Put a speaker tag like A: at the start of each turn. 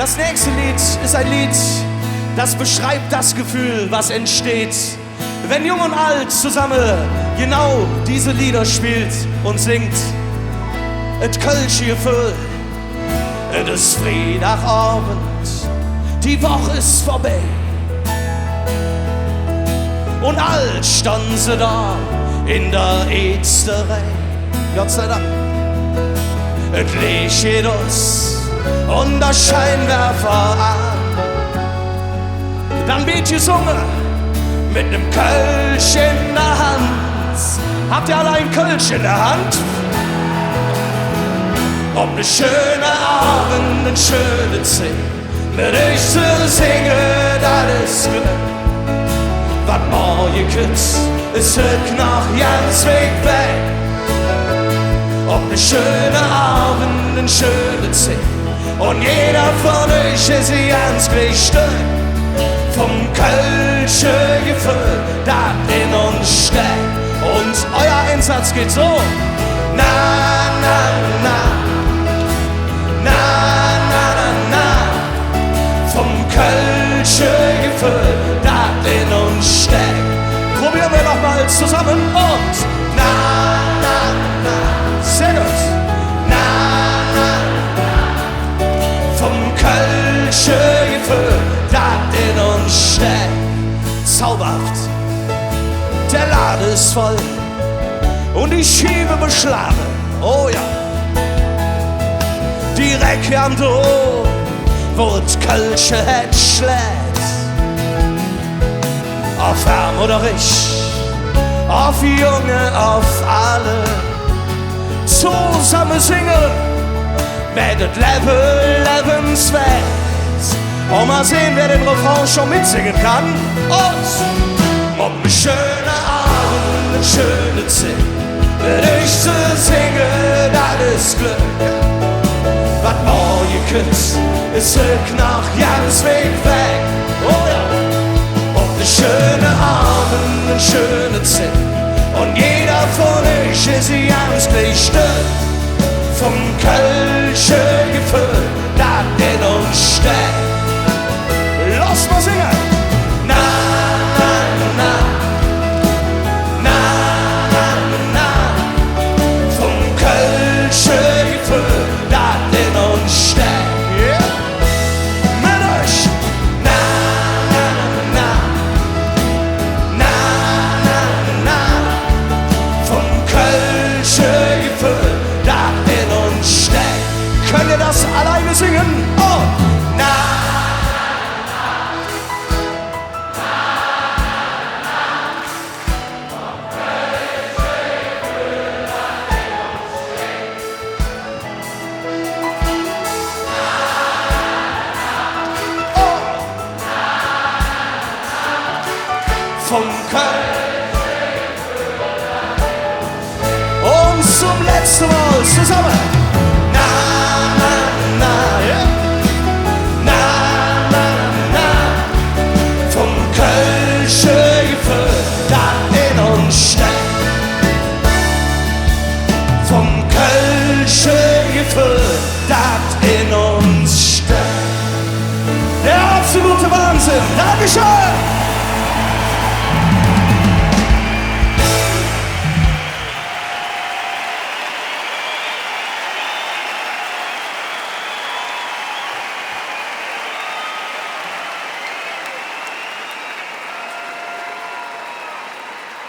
A: Das nächste Lied ist ein Lied, das beschreibt das Gefühl, was entsteht, wenn Jung und Alt zusammen genau diese Lieder spielt und singt. Et Kölsch Gefühl, et ist Freitagabend, die Woche ist vorbei. Und alt standen sie da in der Ätzterei. Gott sei Dank. Et Licht aus und der Scheinwerfer an. Dann wird gesungen mit nem Kölsch in der Hand. Habt ihr alle ein Kölsch in der Hand? Um ne schöne Abend, ne schöne Zeit, mit euch zu singen, das ist Glück. Was morgen küsst, ist heute noch ganz weit weg. Um ne schöne Abend, ne schöne Zeit, und jeder von euch ist ganz gleich Stück vom Kölsche Gefühl, das in uns steckt. Und euer Einsatz geht so: na, na, na, na, na, na, na, vom Kölsche Gefühl, das in uns steckt. Probieren wir noch mal zusammen und na, na, na, sehr gut. Na, na, na, vom Kölsche Gefühl, das in uns steckt. Zauberhaft, der Laden ist voll und die Schiebe beschlagen, oh ja. Direkt am Dom, wo das Kölsche het schlägt. Auf arm oder reich, auf Junge, auf alle, zusammen singen, mit das Lebenswert. Und mal sehen, wer den Refrain schon mitsingen kann. Und um ne schöne Abend, ne schöne Zeit, mit euch zu singen, das ist Glück. Was morgen küsst, ist heute noch ganz weit weg. Oh ja, um ne schöne Abend, ne schöne Zeit, und jeder von euch ist ganz gleich Stück vom Kölsche Gefühl, das in uns steckt. Lass mal singen! Na, na, na, na, na, na, vom Kölsche Gefühl, das in uns steckt. Yeah. Mit euch! Na, na, na, na, na, na, vom Kölsche Gefühl, das in uns steckt. Könnt ihr das alleine singen? Oh! Na! Vom Kölsche und zum letzten Mal zusammen. Na, na, na, ja. Na, na, na, vom Kölsche Gefühl, das in uns steckt. Vom Kölsche Gefühl, das in uns steckt. Der absolute Wahnsinn. Dankeschön.